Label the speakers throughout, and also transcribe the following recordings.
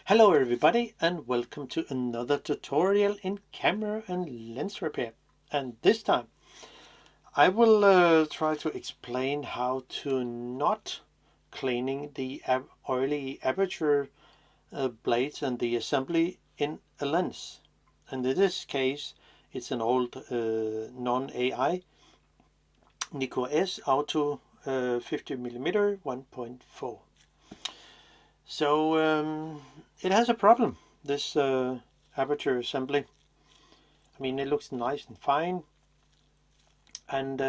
Speaker 1: Hello everybody and welcome to another tutorial in camera and lens repair. And this time I will try to explain how to not cleaning the oily aperture blades and the assembly in a lens. And in this case it's an old Non-Ai Nikkor-S AUTO 50mm 1.4. So it has a problem, this aperture assembly. I mean, it looks nice and fine, and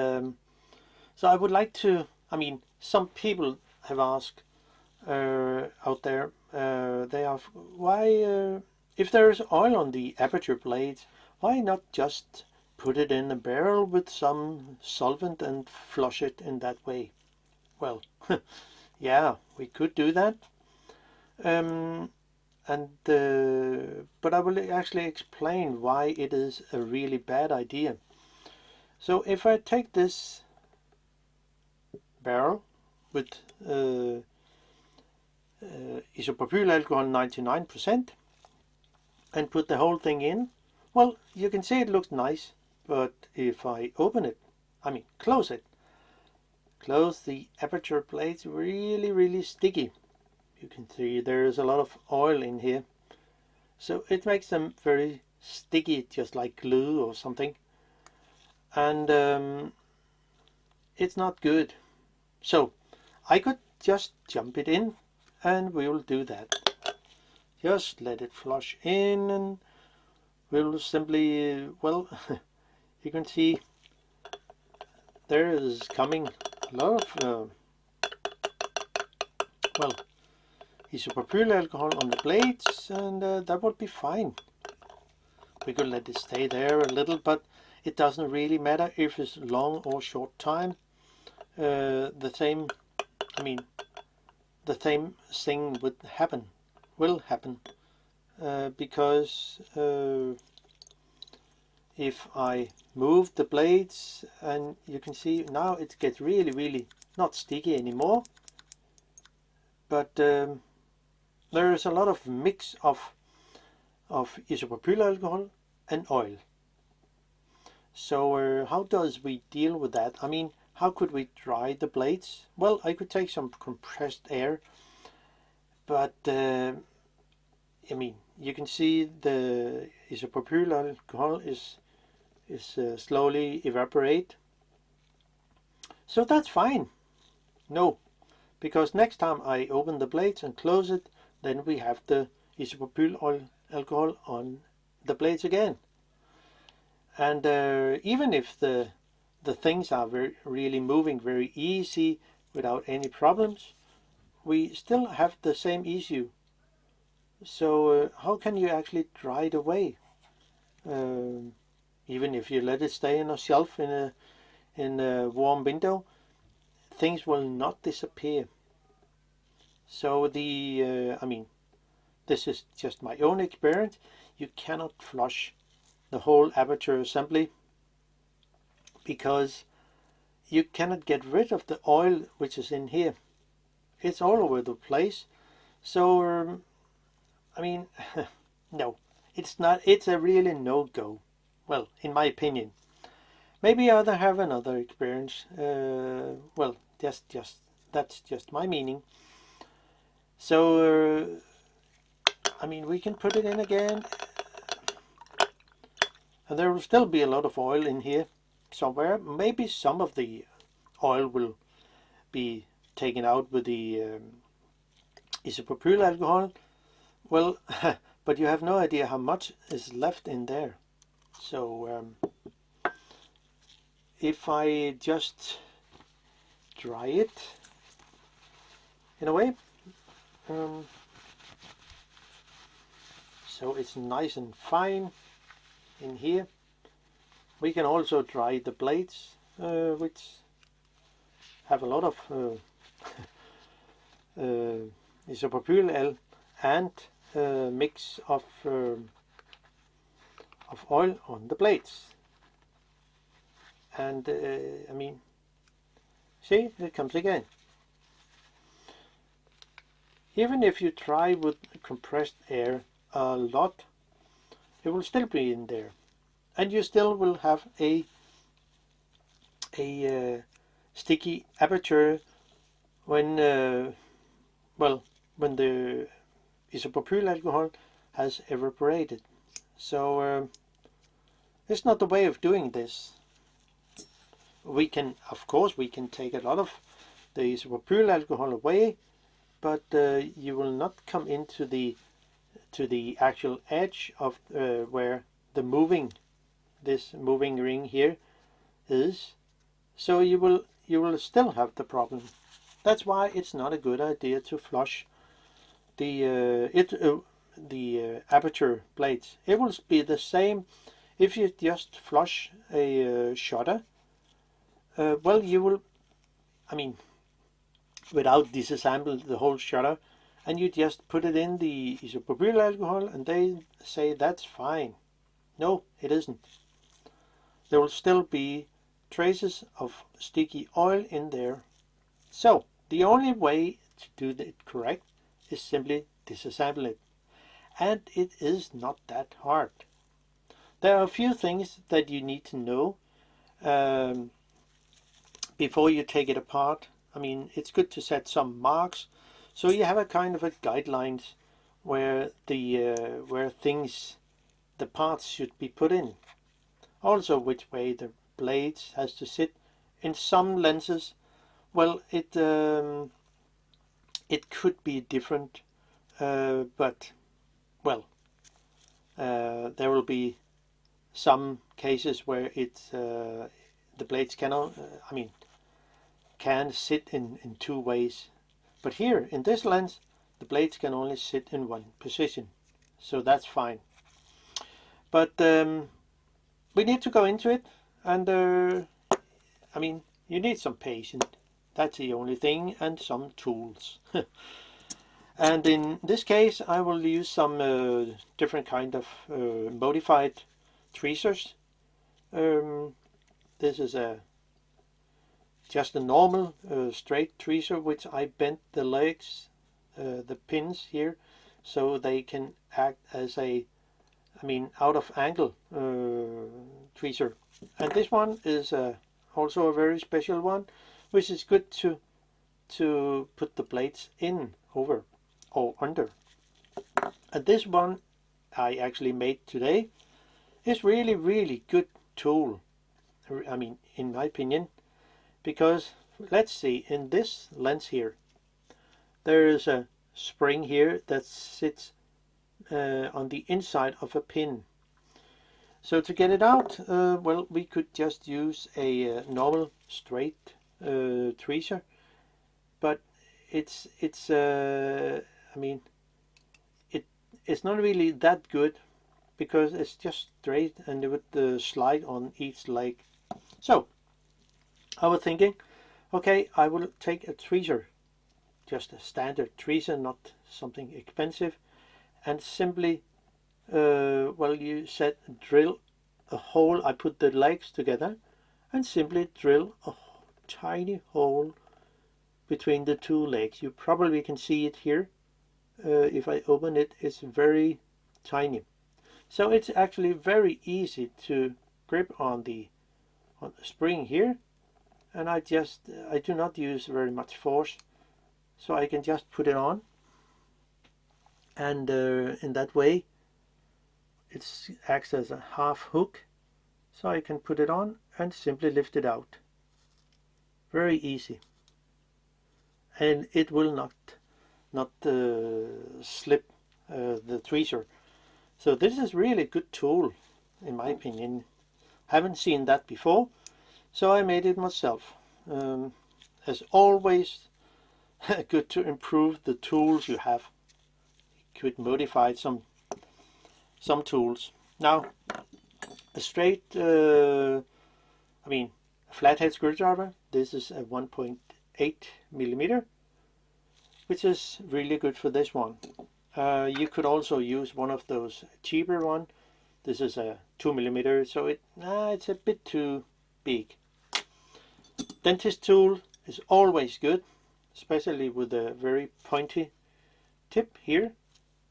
Speaker 1: so I would like to, some people have asked out there, they ask why, if there's oil on the aperture blades, why not just put it in a barrel with some solvent and flush it in that way? Well, yeah, we could do that. But I will actually explain why it is a really bad idea. So if I take this barrel with isopropylalcohol 99% and put the whole thing in, well, you can see it looks nice, but if I open it, close it, close the aperture plates, really sticky. You can see there's a lot of oil in here. So it makes them very sticky, just like glue or something. And it's not good. So I could just jump it in and we will do that. Just let it flush in and we'll simply, well, you can see there is coming a lot of, isopropyl alcohol on the blades, and that would be fine. We could let it stay there a little, but it doesn't really matter if it's long or short time. The same thing will happen, because if I move the blades, and you can see now it gets really not sticky anymore, but there is a lot of mix of isopropyl alcohol and oil. So how does we deal with that? How could we dry the blades? Well, I could take some compressed air, but you can see the isopropyl alcohol is slowly evaporate. So that's fine. No, because next time I open the blades and close it, then we have the isopropyl alcohol on the blades again. And even if the things are really moving very easy without any problems, we still have the same issue. So how can you actually dry it away? Even if you let it stay on a shelf in a warm window, things will not disappear. So this is just my own experience. You cannot flush the whole aperture assembly because you cannot get rid of the oil which is in here. It's all over the place. So no, it's not. It's a really no-go. Well, in my opinion. Maybe others have another experience. Well, that's just my meaning. So we can put it in again, and there will still be a lot of oil in here somewhere. Maybe some of the oil will be taken out with the isopropyl alcohol. Well, but you have no idea how much is left in there. So if I just dry it in a way, so it's nice and fine in here. We can also dry the blades, which have a lot of isopropyl and mix of oil on the blades. And see, it comes again. Even if you try with compressed air a lot, it will still be in there, and you still will have a sticky aperture when when the isopropyl alcohol has evaporated. So it's not the way of doing this. We can, of course, we can take a lot of the isopropyl alcohol away, but you will not come into the actual edge of where the this moving ring here is. So you will still have the problem. That's why it's not a good idea to flush the aperture blades. It will be the same if you just flush a shutter. Well, you will, I mean, without disassemble the whole shutter, and you just put it in the isopropyl alcohol, and they say that's fine. No, it isn't. There will still be traces of sticky oil in there. So the only way to do it correct is simply disassemble it, and it is not that hard. There are a few things that you need to know before you take it apart. I mean, it's good to set some marks so you have a kind of a guidelines where the parts should be put in. Also, which way the blades has to sit. In some lenses, well, it could be different, but well, there will be some cases where the blades cannot, can sit in two ways. But here in this lens, the blades can only sit in one position, so that's fine. But we need to go into it, and you need some patience. That's the only thing, and some tools. And in this case, I will use some different kind of modified tweezers. This is just a normal straight tweezer, which I bent the legs, the pins here, so they can act as a, out of angle tweezer. And this one is also a very special one, which is good to put the blades in, over or under. And this one I actually made today is really good tool, in my opinion, because let's see, in this lens here there is a spring here that sits on the inside of a pin. So to get it out, well, we could just use a normal straight tweezer, but it's not really that good, because it's just straight and it would slide on each leg. So I was thinking, okay, I will take a tweezer, just a standard tweezer, not something expensive, and simply you said drill a hole. I put the legs together and simply drill a tiny hole between the two legs. You probably can see it here. If I open it, it's very tiny. So it's actually very easy to grip on the spring here, and I do not use very much force, so I can just put it on, and in that way it acts as a half hook, so I can put it on and simply lift it out. Very easy, and it will not slip the tweezer. So this is really good tool, in my opinion. Haven't seen that before, so I made it myself. As always, good to improve the tools you have. You could modify some tools. Now, a straight, a flathead screwdriver. This is a 1.8 millimeter, which is really good for this one. You could also use one of those cheaper one. This is a 2 millimeter, so it's a bit too big. Dentist tool is always good, especially with a very pointy tip here,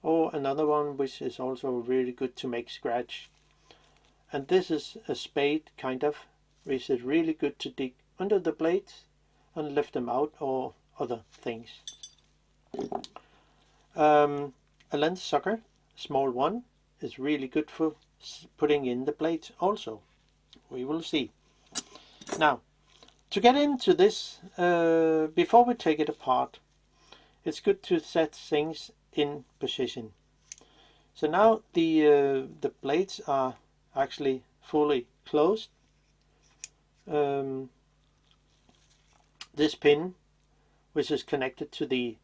Speaker 1: or another one which is also really good to make scratch. And this is a spade, kind of, which is really good to dig under the blades and lift them out, or other things. A lens sucker, small one, is really good for putting in the blades also. We will see. Now, to get into this, before we take it apart, it's good to set things in position. So now the blades are actually fully closed. This pin, which is connected to the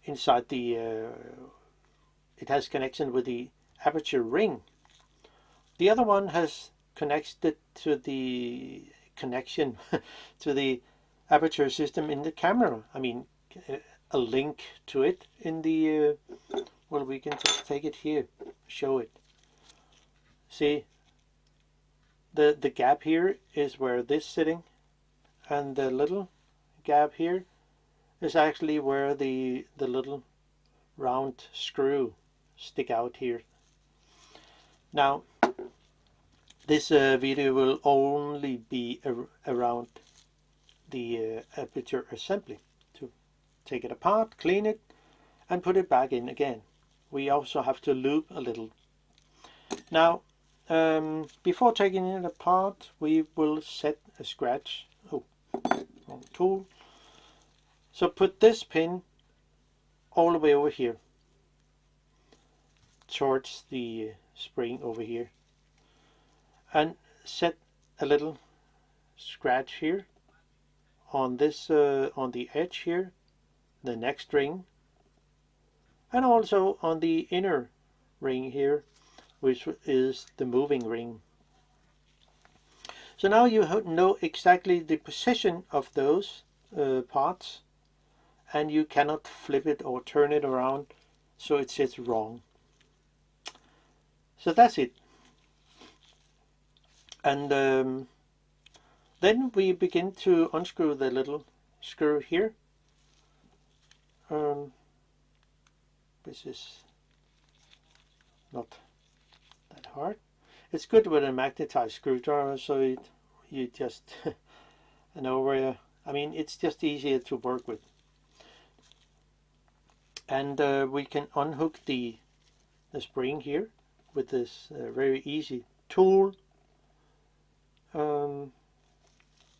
Speaker 1: inside the, it has connection with the aperture ring. The other one has connected to the connection to the aperture system in the camera. I mean, a link to it in the, well, we can just take it here, show it. See, the gap here is where this is sitting, and the little gap here is actually where the little round screw stick out here. Now, this video will only be around the aperture assembly, to take it apart, clean it, and put it back in again. We also have to lube a little. Now, before taking it apart, we will set a scratch. Oh, wrong tool. So put this pin all the way over here, towards the spring over here, and set a little scratch here on this, on the edge here, the next ring, and also on the inner ring here, which is the moving ring. So now you know exactly the position of those parts, and you cannot flip it or turn it around so it sits wrong. So that's it. And then we begin to unscrew the little screw here. This is not that hard. It's good with a magnetized screwdriver, so you just know where. I mean, it's just easier to work with. And we can unhook the spring here with this very easy tool.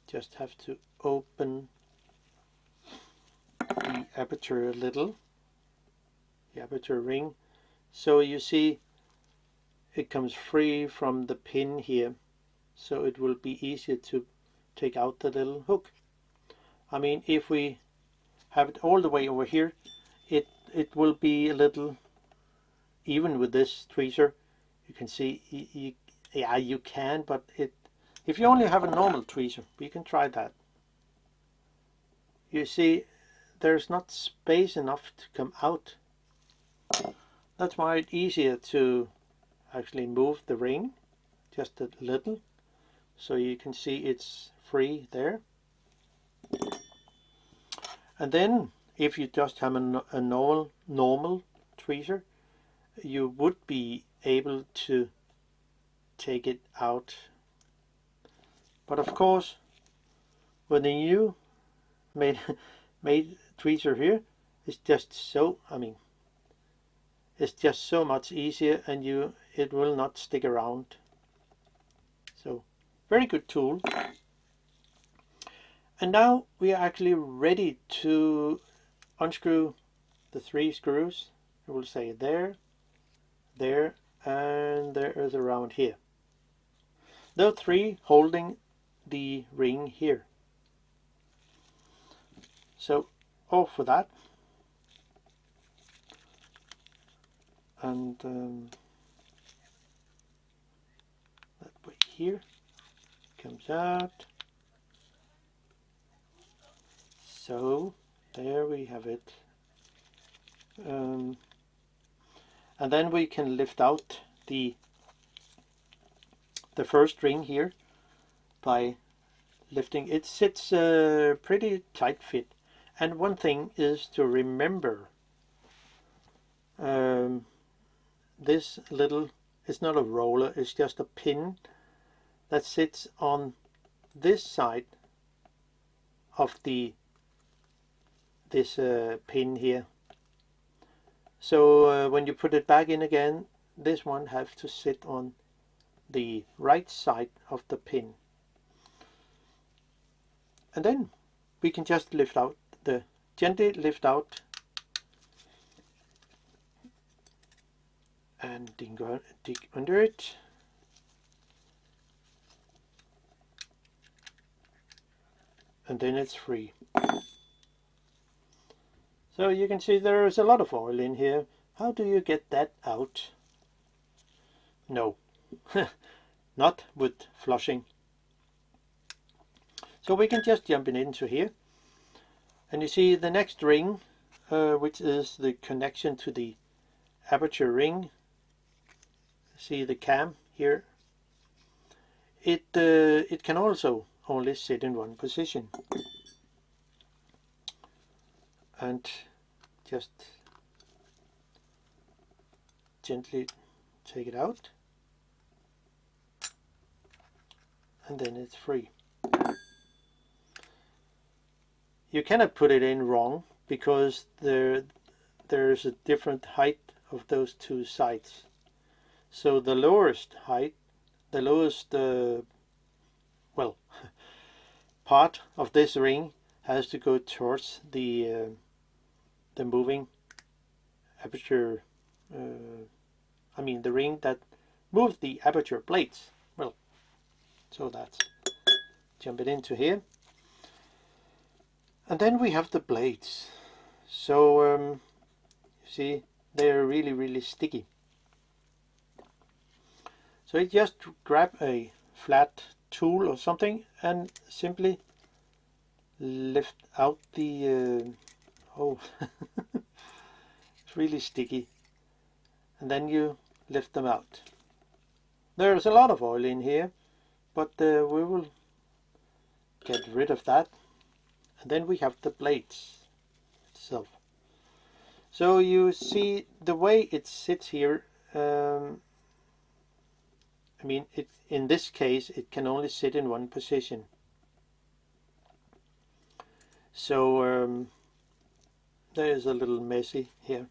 Speaker 1: Just have to open the aperture a little, the aperture ring, so you see it comes free from the pin here, so it will be easier to take out the little hook. I mean, if we have it all the way over here, it will be a little, even with this tweezer, you can see, yeah, you can, but if you only have a normal tweezer, you can try that. You see, there's not space enough to come out. That's why it's easier to actually move the ring just a little, so you can see it's free there. And then if you just have a normal tweezer, you would be able to take it out. But of course, with the new made tweezer here, it's just so, I mean, it's just so much easier, and it will not stick around. So, very good tool. And now we are actually ready to unscrew the 3 screws. I will say there, there, and there is around here. Those 3 holding the ring here. So off for that. And that way here comes out. So there we have it. And then we can lift out the first ring here by lifting. It sits pretty tight fit. And one thing is to remember this little, it's not a roller, it's just a pin that sits on this side of this pin here. So when you put it back in again, this one has to sit on the right side of the pin. And then we can just gently lift out and dig under it. And then it's free. So you can see there is a lot of oil in here. How do you get that out? No, not with flushing. So we can just jump into here. And you see the next ring, which is the connection to the aperture ring. See the cam here. It can also only sit in one position. And just gently take it out. And then it's free. You cannot put it in wrong because there's a different height of those two sides. So the lowest height, the lowest well, part of this ring has to go towards the moving aperture. I mean the ring that moves the aperture plates. Well, so that's jump it into here. And then we have the blades. So you see they're really sticky. So you just grab a flat tool or something and simply lift out the oh it's really sticky, and then you lift them out. There's a lot of oil in here, but we will get rid of that. And then we have the blades itself. So you see the way it sits here. I mean, in this case, it can only sit in one position. So there is a little messy here.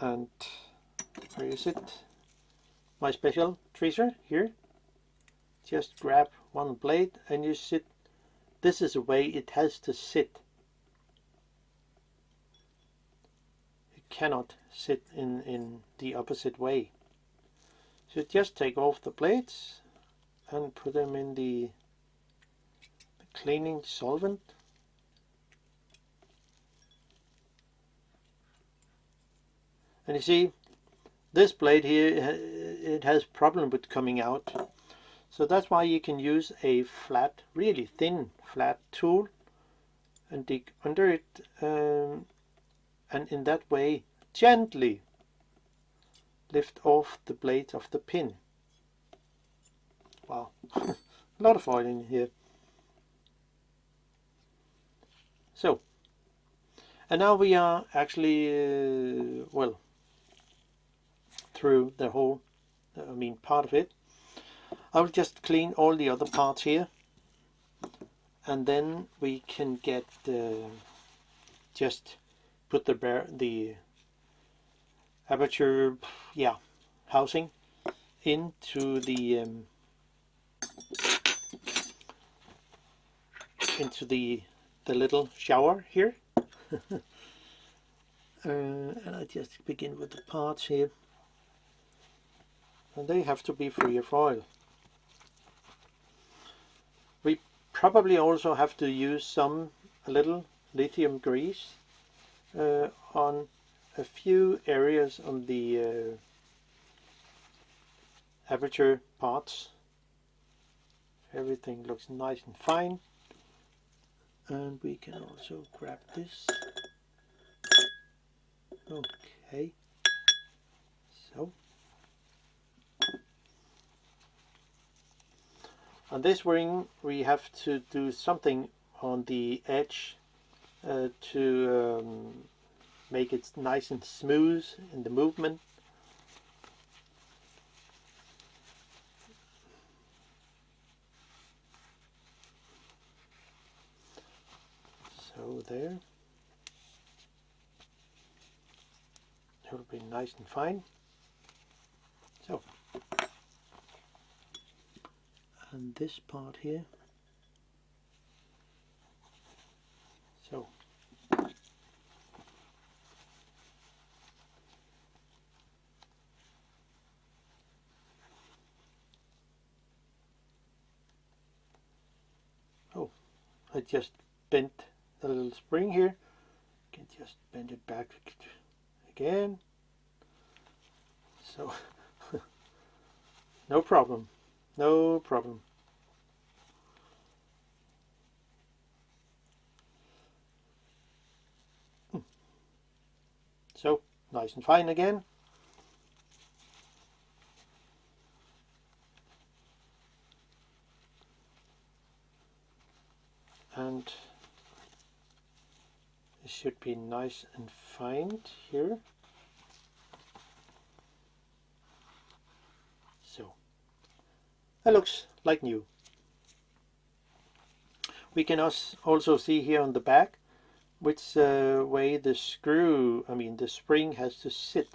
Speaker 1: And where is it? My special tweezer here. Just grab one blade and you sit. This is the way it has to sit. It cannot sit in the opposite way. So just take off the blades and put them in the cleaning solvent. And you see, this blade here, it has problem with coming out. So that's why you can use a flat, really thin flat tool and dig under it, and in that way gently lift off the blade of the pin. Wow, a lot of oil in here. So, and now we are actually, well, through the whole, part of it. I will just clean all the other parts here, and then we can get just put the aperture, housing into the little shower here. And I just begin with the parts here, and they have to be free of oil. We probably also have to use a little lithium grease on a few areas on the aperture parts. Everything looks nice and fine. And we can also grab this. Okay, so on this ring we have to do something on the edge to make it nice and smooth in the movement. So there, it'll be nice and fine. So, and this part here, so oh, I just bent the little spring here. Can just bend it back again. So no problem, no problem. So nice and fine again. And it should be nice and fine here. So that looks like new. We can also see here on the back which way the screw, the spring has to sit.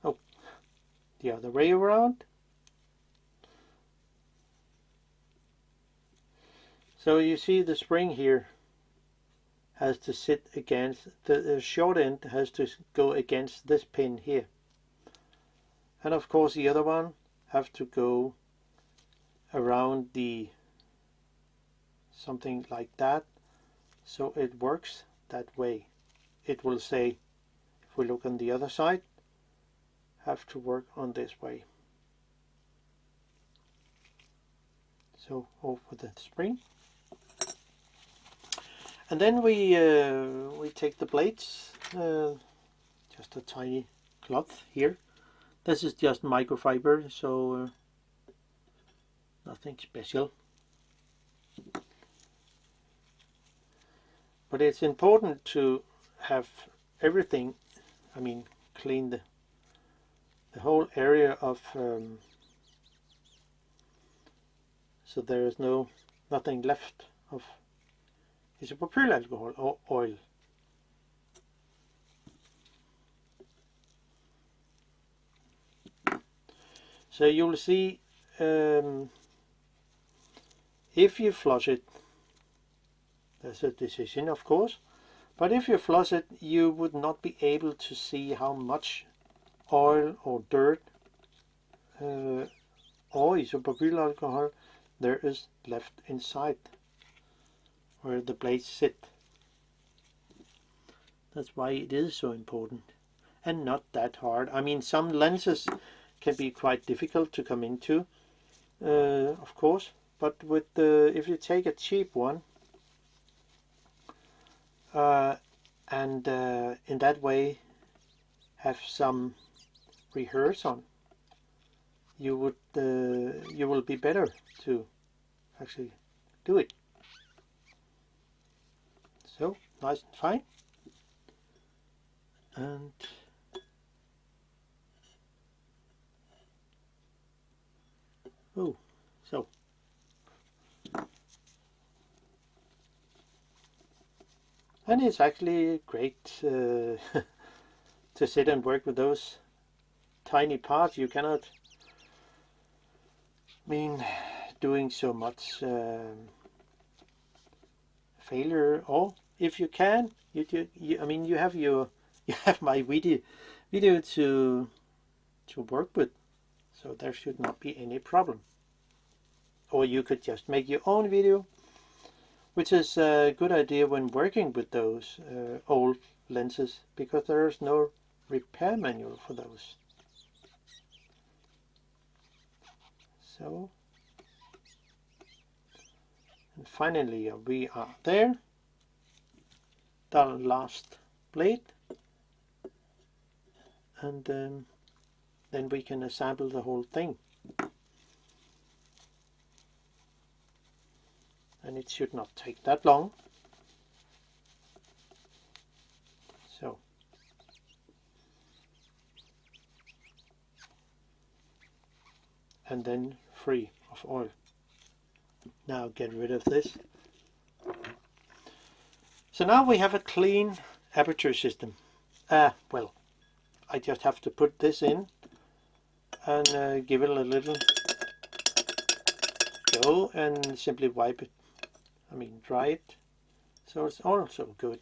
Speaker 1: Oh, the other way around. So you see the spring here has to sit against, the short end has to go against this pin here. And of course the other one have to go around the something like that, so it works that way. It will say, if we look on the other side, have to work on this way. So over the spring, and then we take the blades, just a tiny cloth here. This is just microfiber, so nothing special. But it's important to have everything, clean the whole area of, so there is nothing left of isopropylalcohol or oil. So you'll see, if you flush it, there's a decision of course, but if you flush it, you would not be able to see how much oil or dirt or isopropylalcohol there is left inside where the blades sit. That's why it is so important, and not that hard. Some lenses can be quite difficult to come into, of course, but with if you take a cheap one, and in that way have some rehearse on, you will be better to actually do it. So nice and fine, and so and it's actually great to sit and work with those tiny parts. You cannot doing so much failure, or if you can, you have my video to work with, so there should not be any problem. Or you could just make your own video, which is a good idea when working with those old lenses, because there is no repair manual for those. So, and finally we are there, the last blade, and then we can assemble the whole thing. And it should not take that long. and then free of oil. Now get rid of this. So now we have a clean aperture system. Well, I just have to put this in and give it a little go and simply wipe it. Dry it. So it's also good.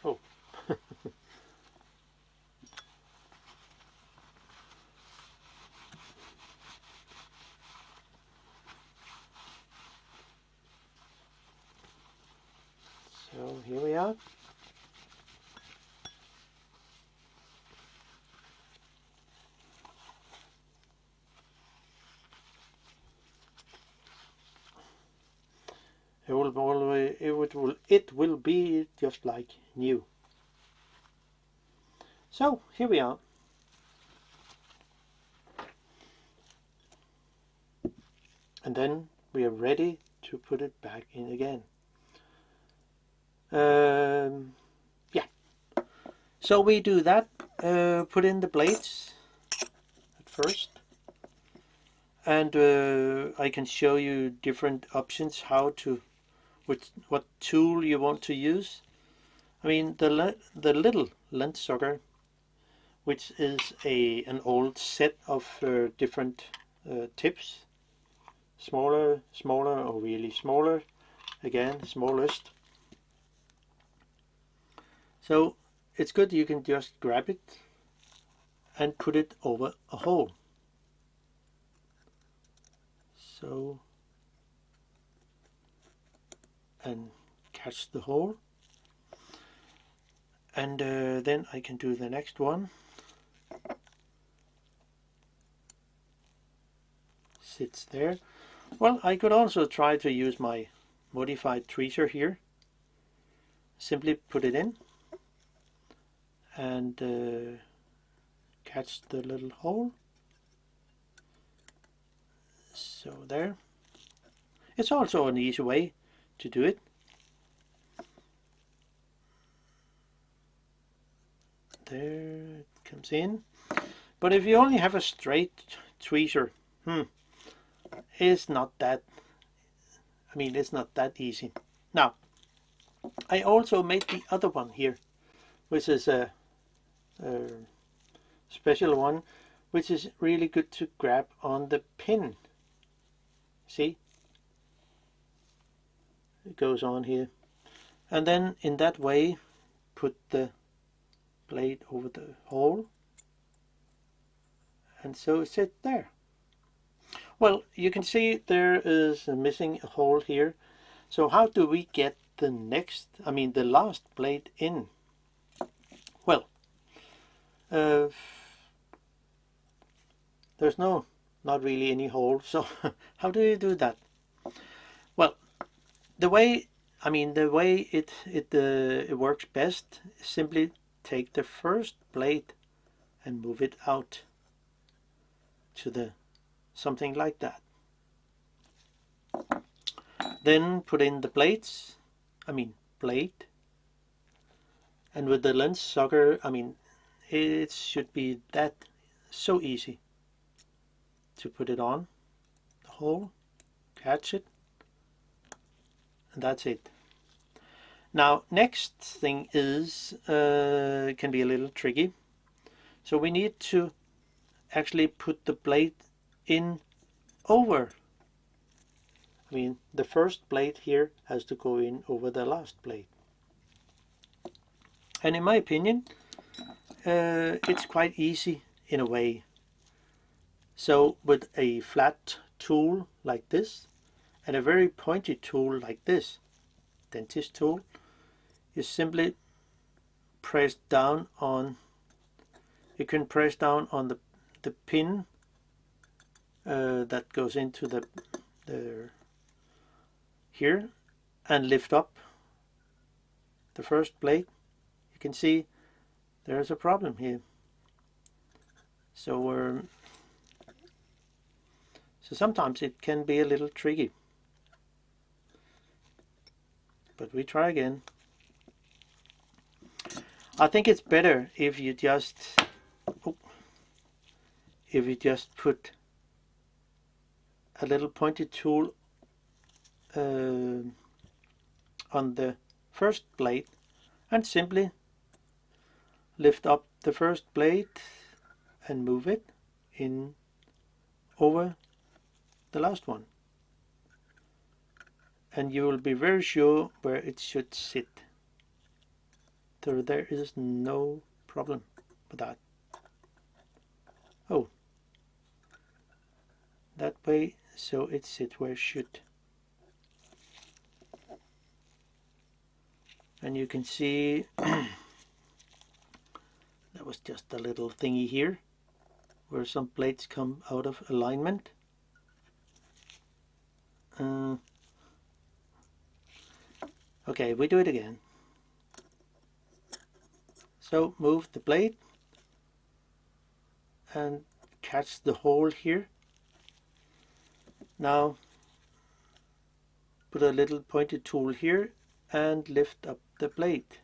Speaker 1: Oh. So here we are. It will be just like new. So here we are. And then we are ready to put it back in again. Yeah. So we do that. Put in the blades at first. And I can show you different options how to, what tool you want to use. The little lens sucker, which is an old set of different tips, smaller, or really smaller, again smallest. So it's good, you can just grab it and put it over a hole. So, and catch the hole, and then I can do the next one. Sits there. Well, I could also try to use my modified tweezer here. Simply put it in and catch the little hole. So there. It's also an easy way to do it. There it comes in. But if you only have a straight tweezer, it's not that, it's not that easy. Now, I also made the other one here, which is a special one, which is really good to grab on the pin. See? It goes on here. And then in that way, put the blade over the hole. And so it sits there. Well, you can see there is missing a hole here. So how do we get the the last blade in? Well, there's not really any hole. So how do you do that? Well, the way it works best is simply take the first blade and move it out to something like that. Then put in the blade, and with the lens sucker, it should be that so easy to put it on the hole, catch it, and that's it. Now, next thing is can be a little tricky. So we need to actually put the blade in over. The first blade here has to go in over the last blade. And in my opinion, it's quite easy in a way. So with a flat tool like this and a very pointy tool like this, dentist tool, you simply press down on, you can press down on the pin that goes into the here and lift up the first blade. You can see there's a problem here. So sometimes it can be a little tricky. But we try again. I think it's better if you just put a little pointed tool on the first blade and simply lift up the first blade and move it in over the last one, and you will be very sure where it should sit. So there is no problem with that. Oh, that way, so it sits where it should. And you can see there was just a little thingy here where some plates come out of alignment. Okay, we do it again. So move the blade and catch the hole here. Now put a little pointed tool here and lift up the blade,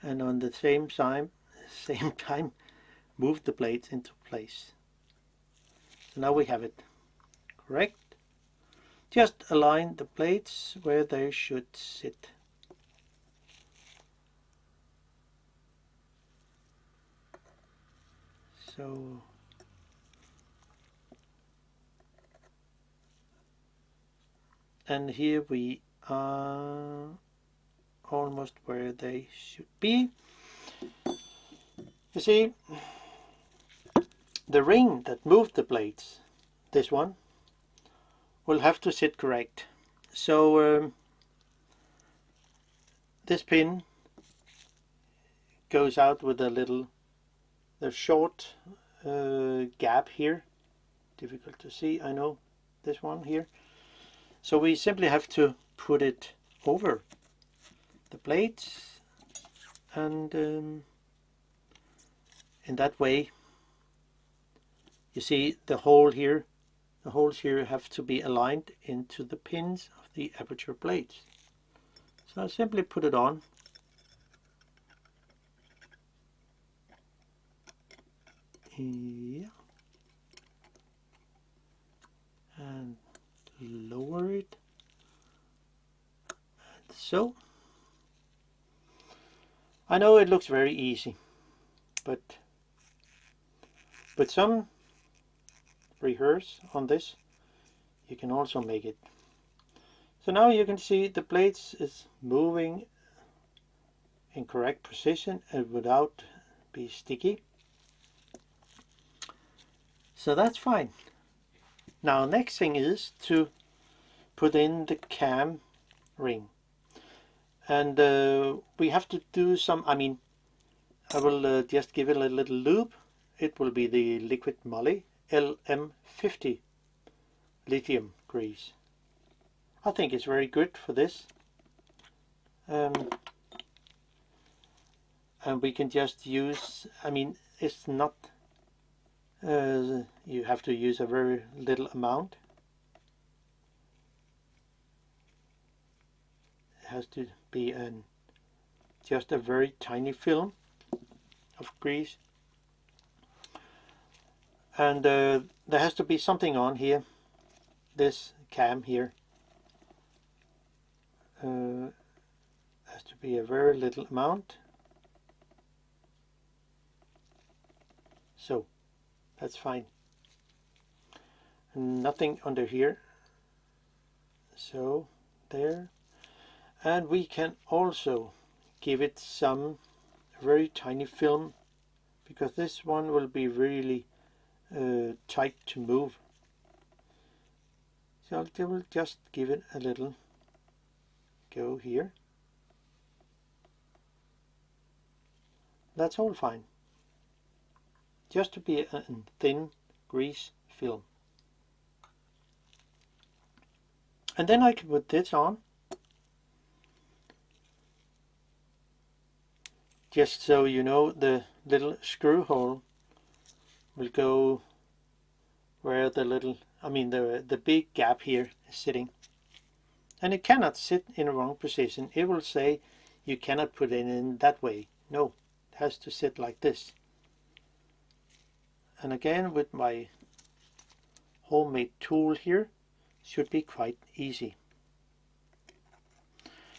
Speaker 1: and on the same time move the blades into place. So now we have it correct. Just align the blades where they should sit. So and here we are almost where they should be. You see, the ring that moved the blades, this one, will have to sit correct. So this pin goes out with the short gap here. Difficult to see, I know, this one here. So we simply have to put it over the blades, and in that way, you see the hole here. The holes here have to be aligned into the pins of the aperture blades. So I simply put it on. Yeah. And lower it. And so. I know it looks very easy, but with some rehearse on this, you can also make it. So now you can see the blades is moving in correct position and without be sticky. So that's fine. Now next thing is to put in the cam ring, and we have to do some, I will just give it a little lube. It will be the liquid moly LM50 lithium grease. I think it's very good for this. And we can just use, it's not, you have to use a very little amount. It has to be just a very tiny film of grease. And there has to be something on here. This cam here has to be a very little amount. So that's fine. Nothing under here. So there. And we can also give it some very tiny film, because this one will be really tight to move. So I will just give it a little go here. That's all fine. Just to be a thin grease film. And then I can put this on. Just so you know, the little screw hole will go where the little, the big gap here is sitting. And it cannot sit in a wrong position. It will say you cannot put it in that way. No, it has to sit like this. And again, with my homemade tool here, should be quite easy.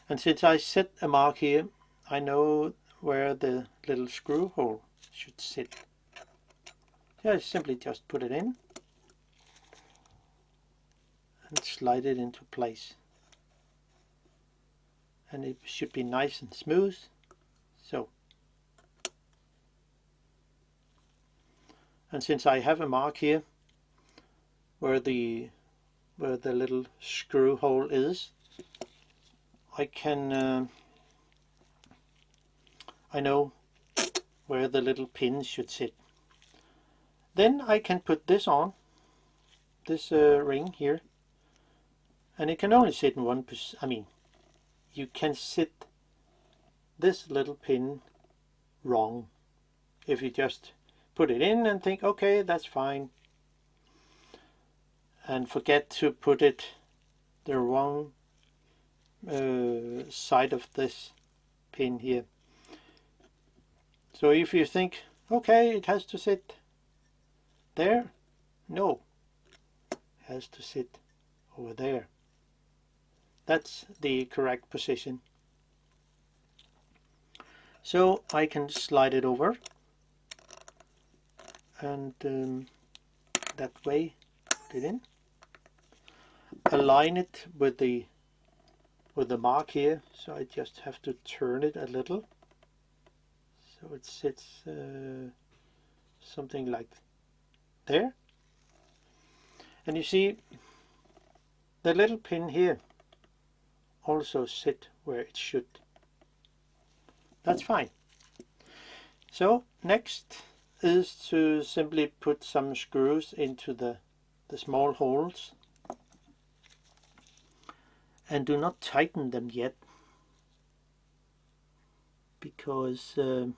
Speaker 1: And since I set a mark here, I know where the little screw hole should sit. So I simply just put it in and slide it into place. And it should be nice and smooth. So. And since I have a mark here where the little screw hole is, I can I know where the little pin should sit. Then I can put this on, this ring here, and it can only sit in one position. I mean, you can sit this little pin wrong if you just put it in and think, okay, that's fine, and forget to put it the wrong side of this pin here. So if you think, okay, it has to sit there, no, it has to sit over there. That's the correct position. So I can slide it over, and that way, put it in, align it with the mark here. So I just have to turn it a little, so it sits something like there. And you see, the little pin here also sit where it should. That's fine. So next is to simply put some screws into the small holes, and do not tighten them yet, because you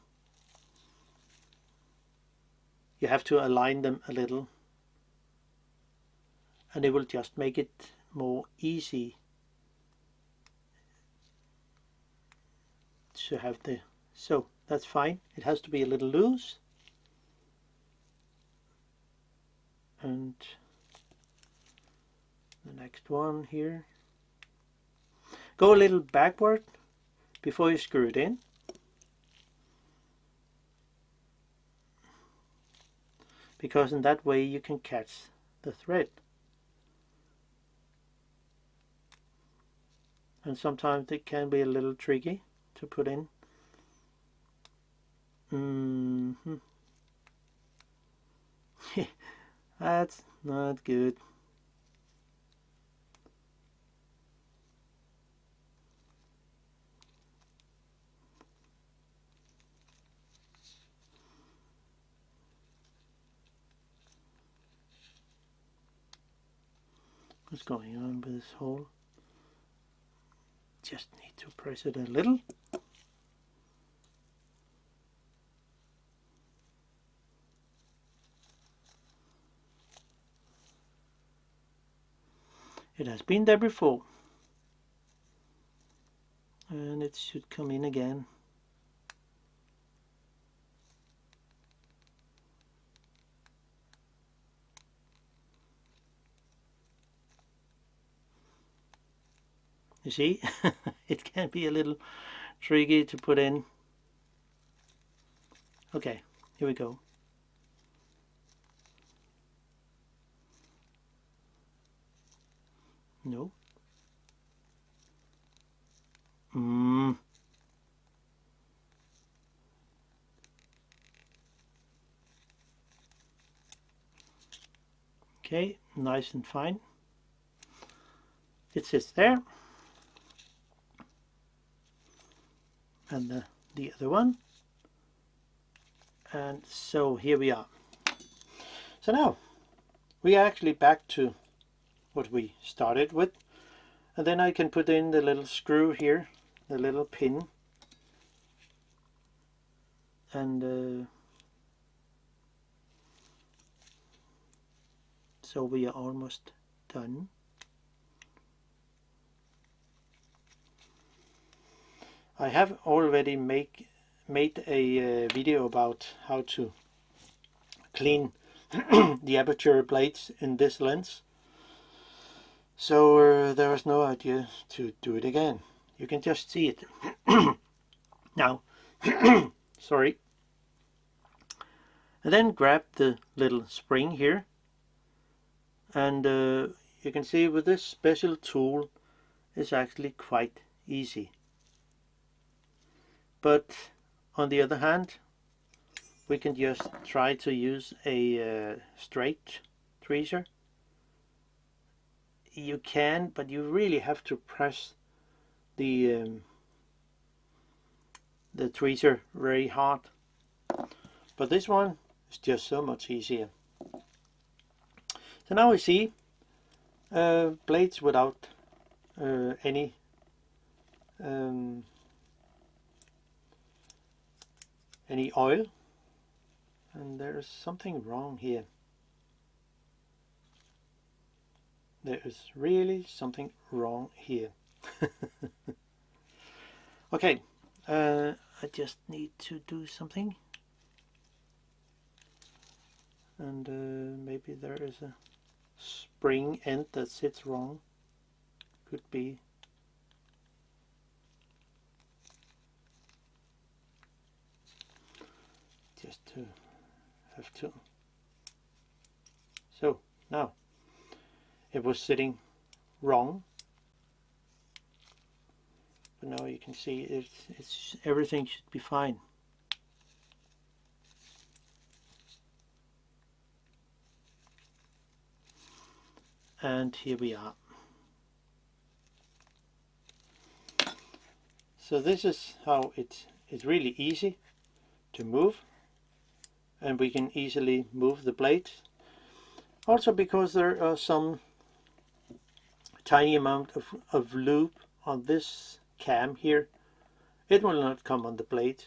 Speaker 1: have to align them a little, and it will just make it more easy to have the, so that's fine. It has to be a little loose, and the next one here, go a little backward before you screw it in, because in that way you can catch the thread. And sometimes it can be a little tricky to put in. That's not good. What's going on with this hole? Just need to press it a little. It has been there before, and it should come in again. You see, it can be a little tricky to put in. Okay, here we go. No. Okay, nice and fine. It sits there. And the other one. And so here we are. So now we are actually back to what we started with, and then I can put in the little screw here, the little pin, and so we are almost done. I have already made made a video about how to clean the aperture plates in this lens, so there was no idea to do it again. You can just see it now. Sorry. And then grab the little spring here, and you can see with this special tool it's actually quite easy. But on the other hand, we can just try to use a straight tweezer. You can, but you really have to press the tweezer very hard. But this one is just so much easier. So now we see blades without any oil, and there is something wrong here. There is really something wrong here. Okay, I just need to do something, and maybe there is a spring end that sits wrong. Could be. Just to have to. So now it was sitting wrong, but now you can see it's everything should be fine. And here we are. So this is how it's really easy to move, and we can easily move the blades. Also because there are some tiny amount of lube on this cam here, it will not come on the blade,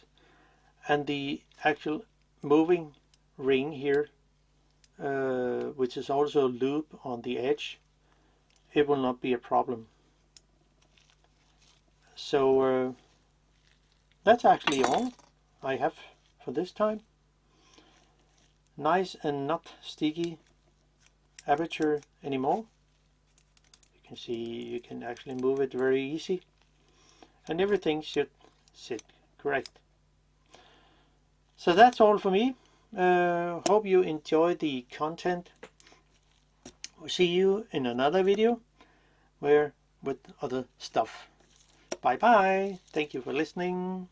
Speaker 1: and the actual moving ring here, which is also lube on the edge, it will not be a problem. So that's actually all I have for this time. Nice and not sticky aperture anymore. You can see you can actually move it very easy, and everything should sit correct. So that's all for me. Hope you enjoy the content. We'll see you in another video with other stuff. Bye bye. Thank you for listening.